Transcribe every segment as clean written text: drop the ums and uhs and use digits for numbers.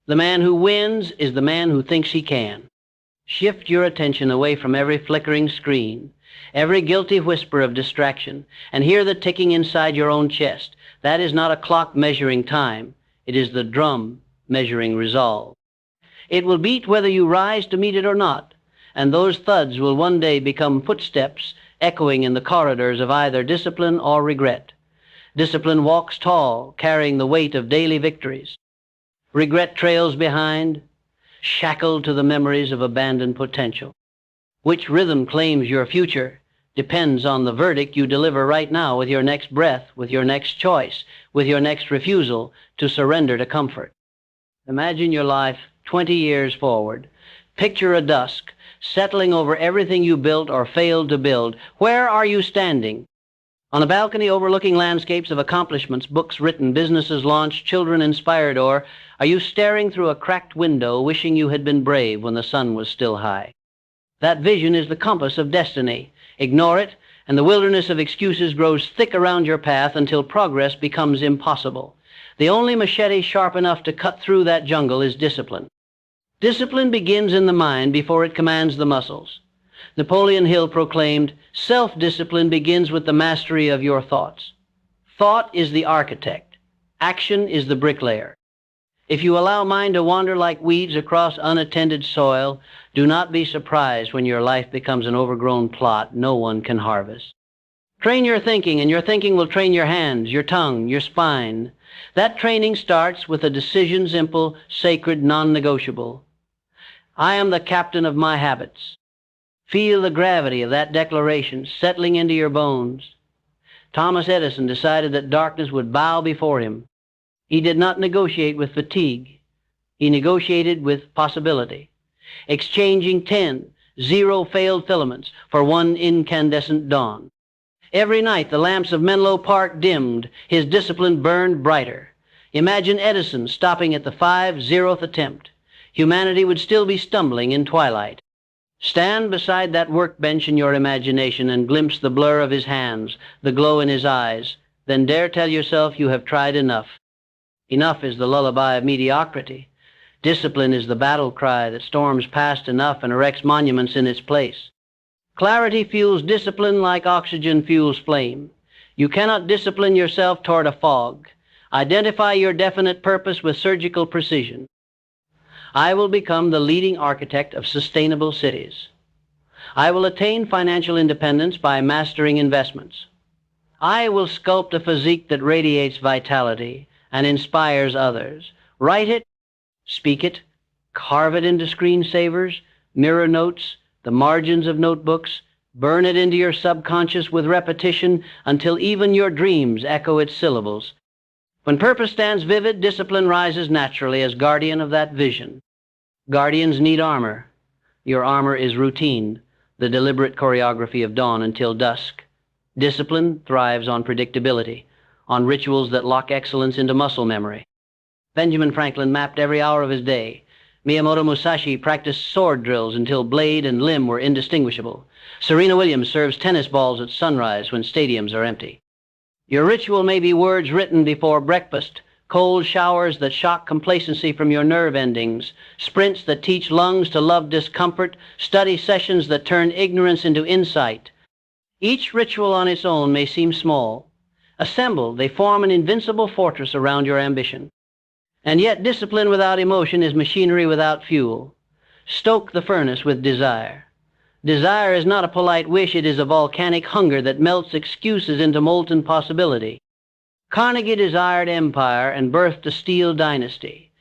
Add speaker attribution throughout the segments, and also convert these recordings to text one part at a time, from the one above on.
Speaker 1: The man who wins is the man who thinks he can. Shift your attention away from every flickering screen, every guilty whisper of distraction, and hear the ticking inside your own chest. That is not a clock measuring time. It is the drum measuring resolve. It will beat whether you rise to meet it or not, and those thuds will one day become footsteps echoing in the corridors of either discipline or regret. Discipline walks tall, carrying the weight of daily victories. Regret trails behind, shackled to the memories of abandoned potential. Which rhythm claims your future depends on the verdict you deliver right now with your next breath, with your next choice, with your next refusal to surrender to comfort. Imagine your life 20 years forward. Picture a dusk settling over everything you built or failed to build. Where are you standing? On a balcony overlooking landscapes of accomplishments, books written, businesses launched, children inspired, or are you staring through a cracked window wishing you had been brave when the sun was still high? That vision is the compass of destiny. Ignore it, and the wilderness of excuses grows thick around your path until progress becomes impossible. The only machete sharp enough to cut through that jungle is discipline. Discipline begins in the mind before it commands the muscles. Napoleon Hill proclaimed, "Self-discipline begins with the mastery of your thoughts." Thought is the architect. Action is the bricklayer. If you allow mind to wander like weeds across unattended soil, do not be surprised when your life becomes an overgrown plot no one can harvest. Train your thinking, and your thinking will train your hands, your tongue, your spine. That training starts with a decision simple, sacred, non-negotiable. I am the captain of my habits. Feel the gravity of that declaration settling into your bones. Thomas Edison decided that darkness would bow before him. He did not negotiate with fatigue. He negotiated with possibility, exchanging 10 zero-failed filaments for one incandescent dawn. Every night the lamps of Menlo Park dimmed, his discipline burned brighter. Imagine Edison stopping at the 5,000th attempt. Humanity would still be stumbling in twilight. Stand beside that workbench in your imagination and glimpse the blur of his hands, the glow in his eyes. Then dare tell yourself you have tried enough. Enough is the lullaby of mediocrity. Discipline is the battle cry that storms past enough and erects monuments in its place. Clarity fuels discipline like oxygen fuels flame. You cannot discipline yourself toward a fog. Identify your definite purpose with surgical precision. I will become the leading architect of sustainable cities. I will attain financial independence by mastering investments. I will sculpt a physique that radiates vitality and inspires others. Write it, speak it, carve it into screensavers, mirror notes, the margins of notebooks, burn it into your subconscious with repetition until even your dreams echo its syllables. When purpose stands vivid, discipline rises naturally as guardian of that vision. Guardians need armor. Your armor is routine, the deliberate choreography of dawn until dusk. Discipline thrives on predictability, on rituals that lock excellence into muscle memory. Benjamin Franklin mapped every hour of his day. Miyamoto Musashi practiced sword drills until blade and limb were indistinguishable. Serena Williams serves tennis balls at sunrise when stadiums are empty. Your ritual may be words written before breakfast, cold showers that shock complacency from your nerve endings, sprints that teach lungs to love discomfort, study sessions that turn ignorance into insight. Each ritual on its own may seem small. Assembled, they form an invincible fortress around your ambition. And yet discipline without emotion is machinery without fuel. Stoke the furnace with desire. Desire is not a polite wish, it is a volcanic hunger that melts excuses into molten possibility. Carnegie desired empire and birthed a steel dynasty.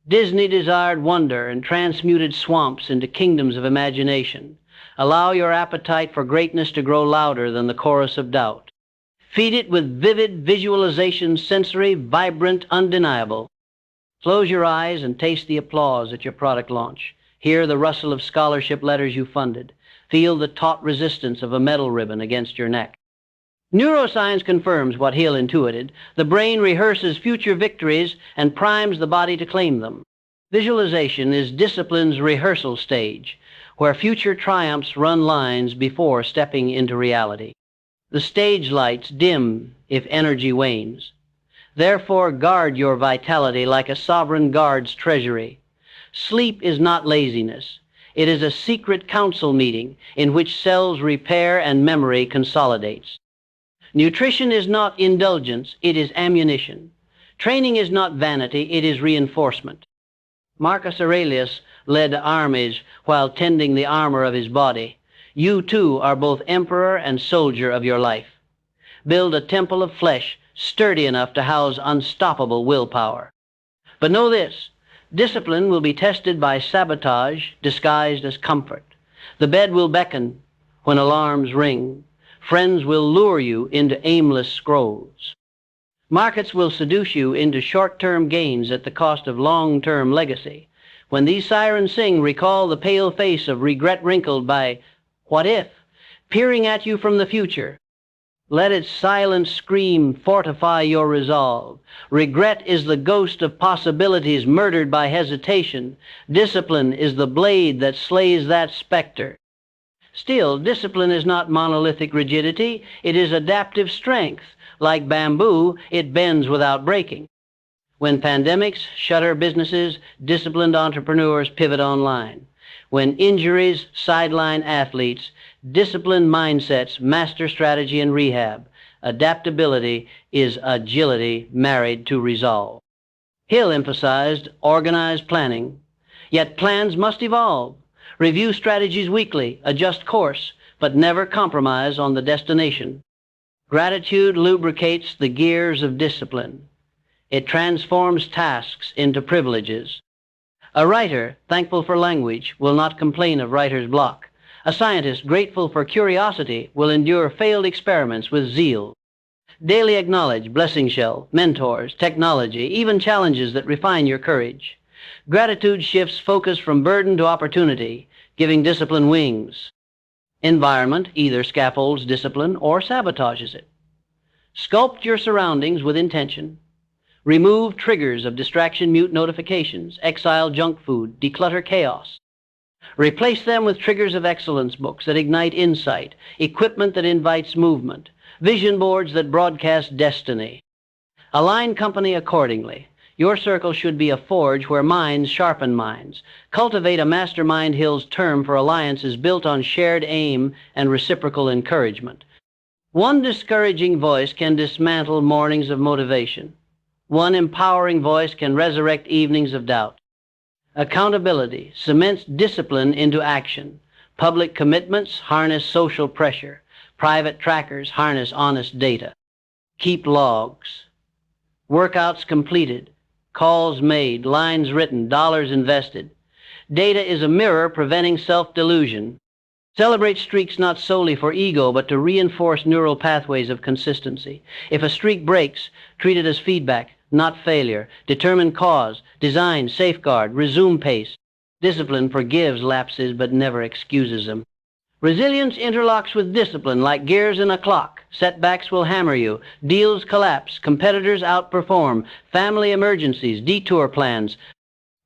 Speaker 1: Disney desired wonder and transmuted swamps into kingdoms of imagination. Allow your appetite for greatness to grow louder than the chorus of doubt. Feed it with vivid visualization, sensory, vibrant, undeniable. Close your eyes and taste the applause at your product launch. Hear the rustle of scholarship letters you funded. Feel the taut resistance of a medal ribbon against your neck. Neuroscience confirms what Hill intuited. The brain rehearses future victories and primes the body to claim them. Visualization is discipline's rehearsal stage, where future triumphs run lines before stepping into reality. The stage lights dim if energy wanes. Therefore, guard your vitality like a sovereign guards treasury. Sleep is not laziness. It is a secret council meeting in which cells repair and memory consolidates. Nutrition is not indulgence, it is ammunition. Training is not vanity, it is reinforcement. Marcus Aurelius led armies while tending the armor of his body. You too are both emperor and soldier of your life. Build a temple of flesh sturdy enough to house unstoppable willpower. But know this, discipline will be tested by sabotage disguised as comfort. The bed will beckon when alarms ring. Friends will lure you into aimless scrolls. Markets will seduce you into short-term gains at the cost of long-term legacy. When these sirens sing, recall the pale face of regret wrinkled by what if, peering at you from the future. Let its silent scream fortify your resolve. Regret is the ghost of possibilities murdered by hesitation. Discipline is the blade that slays that specter. Still, discipline is not monolithic rigidity. It is adaptive strength. Like bamboo, it bends without breaking. When pandemics shutter businesses, disciplined entrepreneurs pivot online. When injuries sideline athletes, disciplined mindsets master strategy and rehab. Adaptability is agility married to resolve. Hill emphasized organized planning. Yet plans must evolve. Review strategies weekly, adjust course, but never compromise on the destination. Gratitude lubricates the gears of discipline. It transforms tasks into privileges. A writer, thankful for language, will not complain of writer's block. A scientist, grateful for curiosity, will endure failed experiments with zeal. Daily acknowledge blessing shell, mentors, technology, even challenges that refine your courage. Gratitude shifts focus from burden to opportunity, giving discipline wings. Environment either scaffolds discipline or sabotages it. Sculpt your surroundings with intention. Remove triggers of distraction, mute notifications, exile junk food, declutter chaos. Replace them with triggers of excellence books that ignite insight, equipment that invites movement, vision boards that broadcast destiny. Align company accordingly. Your circle should be a forge where minds sharpen minds. Cultivate a Mastermind Hill's term for alliances built on shared aim and reciprocal encouragement. One discouraging voice can dismantle mornings of motivation. One empowering voice can resurrect evenings of doubt. Accountability cements discipline into action. Public commitments harness social pressure. Private trackers harness honest data. Keep logs. Workouts completed. Calls made, lines written, dollars invested. Data is a mirror preventing self-delusion. Celebrate streaks not solely for ego, but to reinforce neural pathways of consistency. If a streak breaks, treat it as feedback, not failure. Determine cause, design, safeguard, resume pace. Discipline forgives lapses but never excuses them. Resilience interlocks with discipline like gears in a clock. Setbacks will hammer you. Deals collapse. Competitors outperform. Family emergencies, detour plans.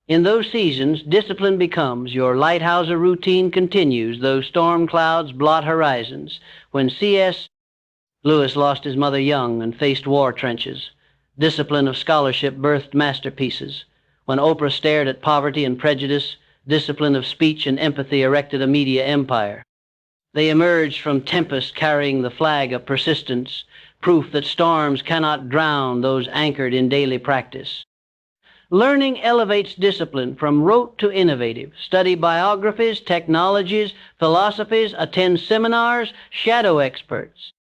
Speaker 1: In those seasons, discipline becomes your lighthouser routine continues, though storm clouds blot horizons. When C.S. Lewis lost his mother young and faced war trenches, discipline of scholarship birthed masterpieces. When Oprah stared at poverty and prejudice, discipline of speech and empathy erected a media empire. They emerged from tempest carrying the flag of persistence, proof that storms cannot drown those anchored in daily practice. Learning elevates discipline from rote to innovative. Study biographies, technologies, philosophies, attend seminars, shadow experts.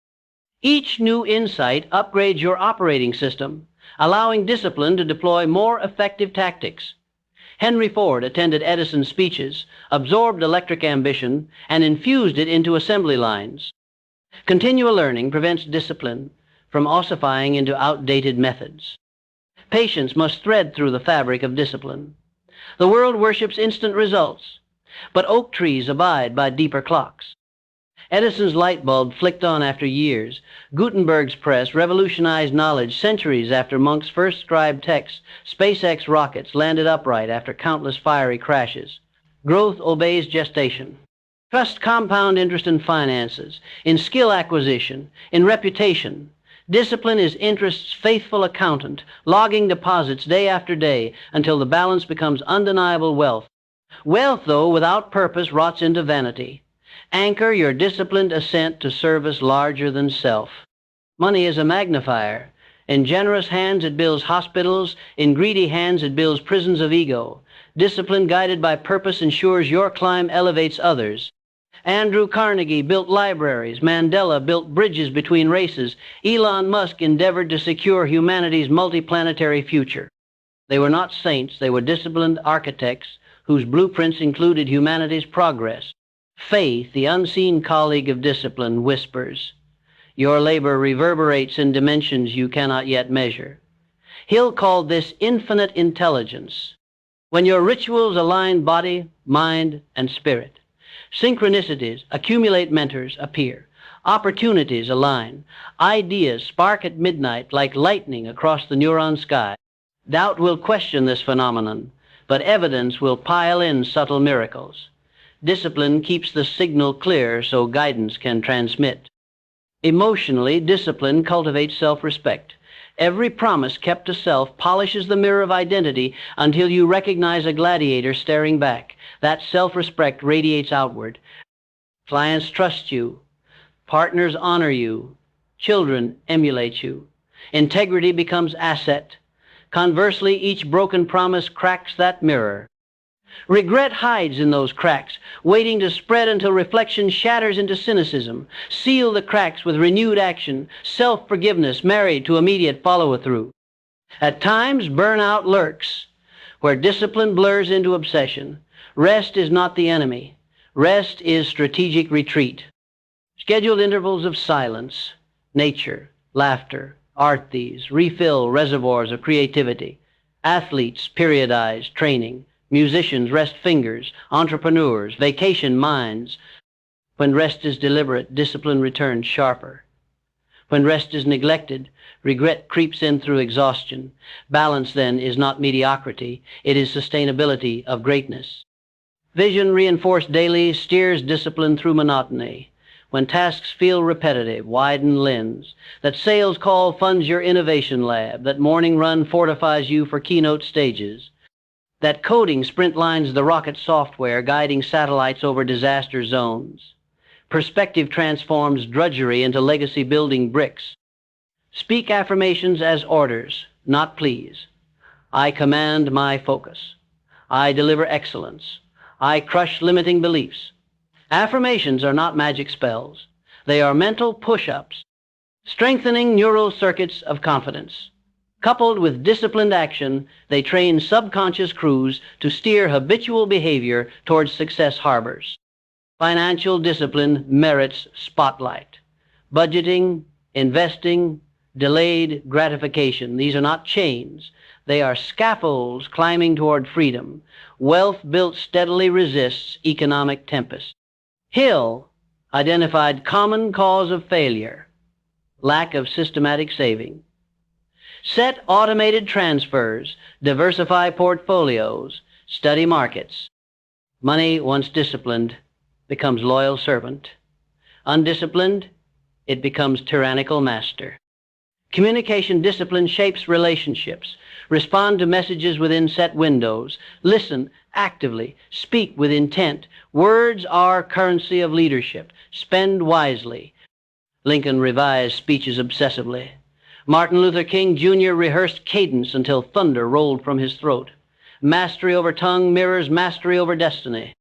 Speaker 1: Each new insight upgrades your operating system, allowing discipline to deploy more effective tactics. Henry Ford attended Edison's speeches, absorbed electric ambition, and infused it into assembly lines. Continual learning prevents discipline from ossifying into outdated methods. Patience must thread through the fabric of discipline. The world worships instant results, but oak trees abide by deeper clocks. Edison's light bulb flicked on after years. Gutenberg's press revolutionized knowledge centuries after Monk's first scribed text. SpaceX rockets landed upright after countless fiery crashes. Growth obeys gestation. Trust compound interest in finances, in skill acquisition, in reputation. Discipline is interest's faithful accountant, logging deposits day after day until the balance becomes undeniable wealth. Wealth, though, without purpose rots into vanity. Anchor your disciplined ascent to service larger than self. Money is a magnifier. In generous hands it builds hospitals, in greedy hands it builds prisons of ego. Discipline guided by purpose ensures your climb elevates others. Andrew Carnegie built libraries, Mandela built bridges between races, Elon Musk endeavored to secure humanity's multiplanetary future. They were not saints, they were disciplined architects whose blueprints included humanity's progress. Faith, the unseen colleague of discipline, whispers, "Your labor reverberates in dimensions you cannot yet measure." Hill called this infinite intelligence. When your rituals align body, mind, and spirit, synchronicities accumulate, mentors appear, opportunities align, ideas spark at midnight like lightning across the neuron sky. Doubt will question this phenomenon, but evidence will pile in subtle miracles. Discipline keeps the signal clear so guidance can transmit. Emotionally, discipline cultivates self-respect. Every promise kept to self polishes the mirror of identity until you recognize a gladiator staring back. That self-respect radiates outward. Clients trust you. Partners honor you. Children emulate you. Integrity becomes asset. Conversely, each broken promise cracks that mirror. Regret hides in those cracks, waiting to spread until reflection shatters into cynicism. Seal the cracks with renewed action, self-forgiveness married to immediate follow-through. At times, burnout lurks, where discipline blurs into obsession. Rest is not the enemy. Rest is strategic retreat. Scheduled intervals of silence, nature, laughter, art these, refill reservoirs of creativity. Athletes periodize training. Musicians rest fingers, entrepreneurs, vacation minds. When rest is deliberate, discipline returns sharper. When rest is neglected, regret creeps in through exhaustion. Balance, then, is not mediocrity. It is sustainability of greatness. Vision reinforced daily steers discipline through monotony. When tasks feel repetitive, widen lens. That sales call funds your innovation lab. That morning run fortifies you for keynote stages. That coding sprint lines the rocket software, guiding satellites over disaster zones. Perspective transforms drudgery into legacy-building bricks. Speak affirmations as orders, not pleas. I command my focus. I deliver excellence. I crush limiting beliefs. Affirmations are not magic spells. They are mental push-ups, strengthening neural circuits of confidence. Coupled with disciplined action, they train subconscious crews to steer habitual behavior towards success harbors. Financial discipline merits spotlight. Budgeting, investing, delayed gratification. These are not chains. They are scaffolds climbing toward freedom. Wealth built steadily resists economic tempest. Hill identified common cause of failure: lack of systematic saving. Set automated transfers, diversify portfolios, study markets. Money, once disciplined, becomes loyal servant. Undisciplined, it becomes tyrannical master. Communication discipline shapes relationships. Respond to messages within set windows. Listen actively. Speak with intent. Words are currency of leadership. Spend wisely. Lincoln revised speeches obsessively. Martin Luther King Jr. rehearsed cadence until thunder rolled from his throat. Mastery over tongue mirrors mastery over destiny.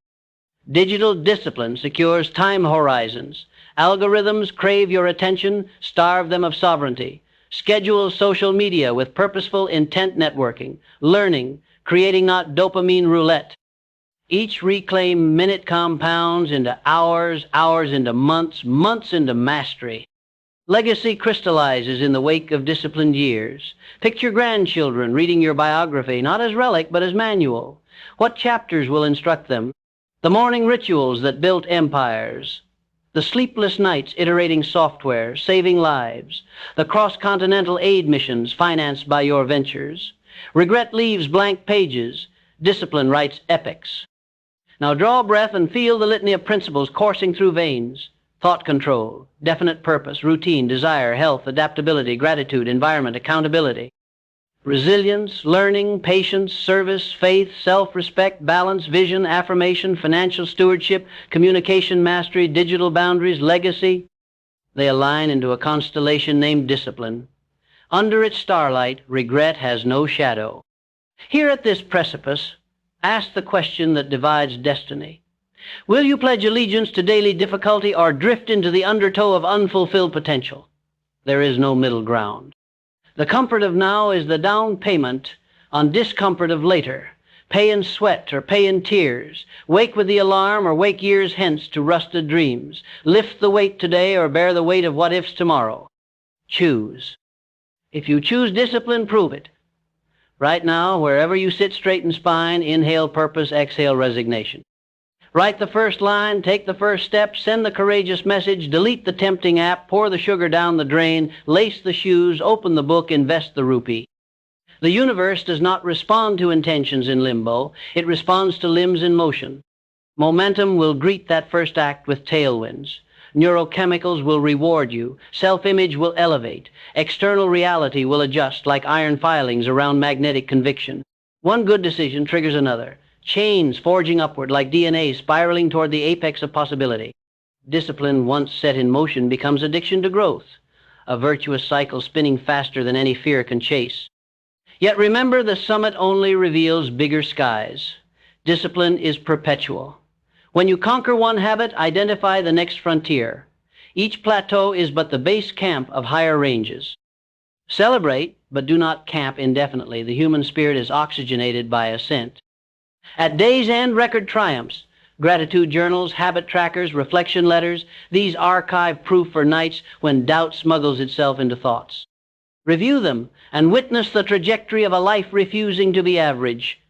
Speaker 1: Digital discipline secures time horizons. Algorithms crave your attention, starve them of sovereignty. Schedule social media with purposeful intent networking, learning, creating not dopamine roulette. Each reclaimed minute compounds into hours, hours into months, months into mastery. Legacy crystallizes in the wake of disciplined years. Picture grandchildren reading your biography, not as relic, but as manual. What chapters will instruct them? The morning rituals that built empires. The sleepless nights iterating software, saving lives. The cross-continental aid missions financed by your ventures. Regret leaves blank pages. Discipline writes epics. Now draw a breath and feel the litany of principles coursing through veins. thought control, definite purpose, routine, desire, health, adaptability, gratitude, environment, accountability, resilience, learning, patience, service, faith, self-respect, balance, vision, affirmation, financial stewardship, communication mastery, digital boundaries, legacy. They align into a constellation named discipline. Under its starlight, regret has no shadow. Here at this precipice, ask the question that divides destiny. Will you pledge allegiance to daily difficulty or drift into the undertow of unfulfilled potential? There is no middle ground. The comfort of now is the down payment on discomfort of later. Pay in sweat or pay in tears. Wake with the alarm or wake years hence to rusted dreams. Lift the weight today or bear the weight of what-ifs tomorrow. Choose. If you choose discipline, prove it. Right now, wherever you sit, straighten spine, inhale purpose, exhale resignation. Write the first line, take the first step, send the courageous message, delete the tempting app, pour the sugar down the drain, lace the shoes, open the book, invest the rupee. The universe does not respond to intentions in limbo. It responds to limbs in motion. Momentum will greet that first act with tailwinds. Neurochemicals will reward you. Self-image will elevate. External reality will adjust like iron filings around magnetic conviction. One good decision triggers another. Chains forging upward like DNA spiraling toward the apex of possibility. Discipline once set in motion becomes addiction to growth, a virtuous cycle spinning faster than any fear can chase. Yet remember, the summit only reveals bigger skies. Discipline is perpetual. When you conquer one habit, identify the next frontier. Each plateau is but the base camp of higher ranges. Celebrate, but do not camp indefinitely. The human spirit is oxygenated by ascent. At day's end, record triumphs, gratitude journals, habit trackers, reflection letters, these archive proof for nights when doubt smuggles itself into thoughts. Review them and witness the trajectory of a life refusing to be average.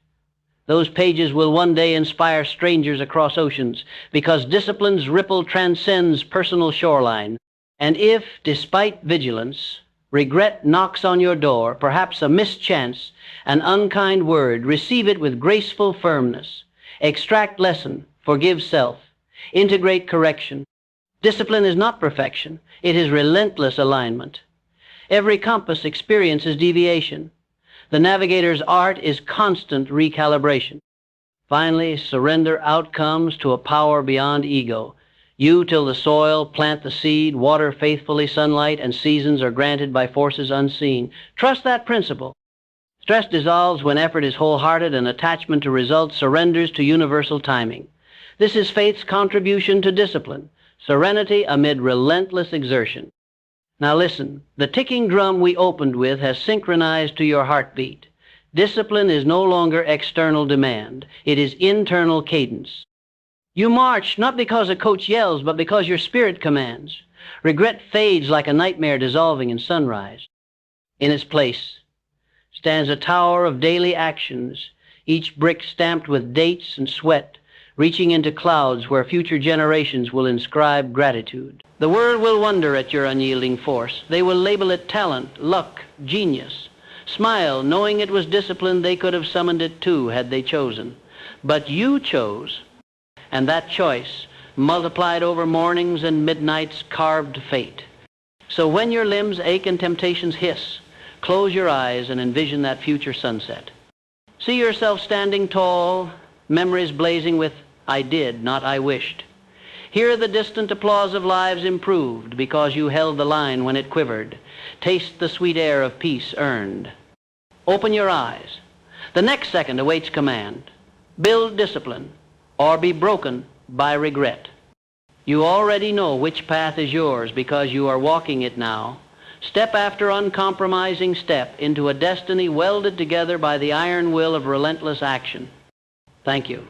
Speaker 1: Those pages will one day inspire strangers across oceans because discipline's ripple transcends personal shoreline. And if, despite vigilance, regret knocks on your door, perhaps a missed chance, an unkind word, receive it with graceful firmness. Extract lesson, forgive self, integrate correction. Discipline is not perfection. It is relentless alignment. Every compass experiences deviation. The navigator's art is constant recalibration. Finally, surrender outcomes to a power beyond ego. You till the soil, plant the seed, water faithfully sunlight, and seasons are granted by forces unseen. Trust that principle. Stress dissolves when effort is wholehearted and attachment to results surrenders to universal timing. This is faith's contribution to discipline, serenity amid relentless exertion. Now listen, the ticking drum we opened with has synchronized to your heartbeat. Discipline is no longer external demand. It is internal cadence. You march not because a coach yells, but because your spirit commands. Regret fades like a nightmare dissolving in sunrise. In its place stands a tower of daily actions, each brick stamped with dates and sweat, reaching into clouds where future generations will inscribe gratitude. The world will wonder at your unyielding force. They will label it talent, luck, genius. Smile, knowing it was discipline they could have summoned it too had they chosen. But you chose, and that choice, multiplied over mornings and midnights, carved fate. So when your limbs ache and temptations hiss, close your eyes and envision that future sunset. See yourself standing tall, memories blazing with, I did, not I wished. Hear the distant applause of lives improved because you held the line when it quivered. Taste the sweet air of peace earned. Open your eyes. The next second awaits command. Build discipline or be broken by regret. You already know which path is yours because you are walking it now. Step after uncompromising step into a destiny welded together by the iron will of relentless action. Thank you.